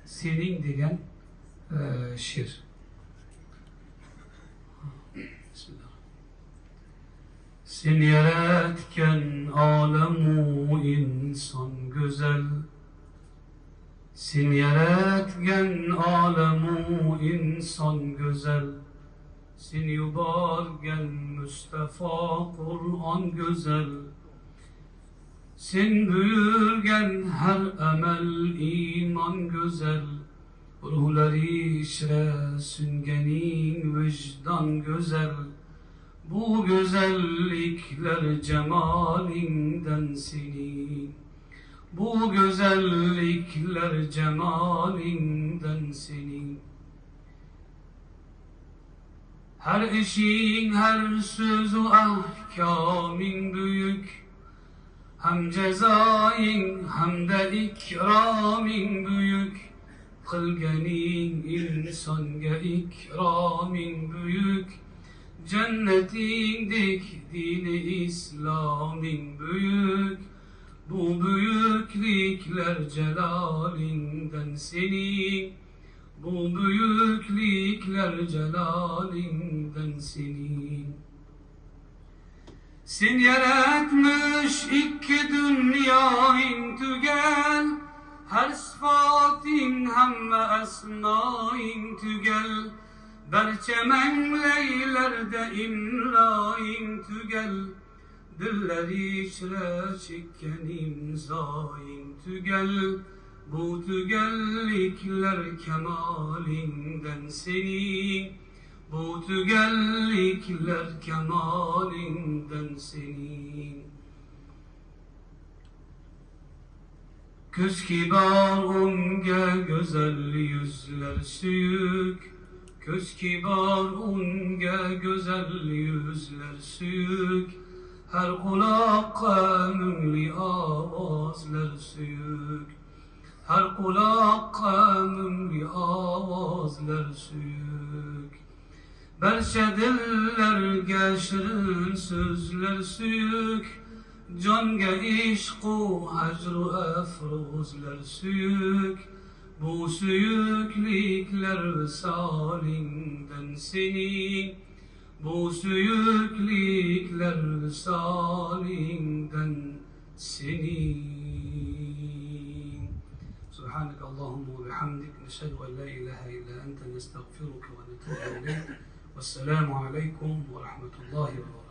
senin degan şiir. Bismillah. Sen yaratgan olamu inson güzel. Sen yaratgan olamu inson güzel. Sen yuborgan Mustafa Kur'an güzel. Sen buyurgan her amel iman güzel. Ruhları işre süngenin vicdan güzel. Bu güzellikler cemalinden senin. Bu güzellikler cemalinden senin. Her işin, her sözü ahkamın büyük. Hem cezain hem de ikramin büyük. Kılgenin insanga ikramin büyük. Cennetindik dini İslam'ın büyük. Bu büyüklükler celalinden senin. Bu büyüklükler celalinden senin. Sen yaratmış iki dünyayın tügel. Her sıfatın hem esnayın tügel. Berçemen leylerde imlayın tügel. Dilleri işre çekken imzayın tügel. Bu tügellikler kemalinden senin. Bu tügellikler kemalinden senin. Köz kibar unga güzel yüzler süyük. Köz kibar unga güzel yüzler süyük. Her kulakka mümli avazlar süyük. Her kulakka mümli avazlar süyük. Berçe dillerge şirin sözler süyük. Canga işku hacru efruzlar süyük. Bu süyüklikler visalinden senin. Bu süyüklikler visalinden senin. Subhaneke Allahumma ve bihamdik. Neşhedü en la ilahe illa ente nestağfiruke ve netubu ileyk. Vesselamu aleykum ve rahmetullahi ve berekatuhu.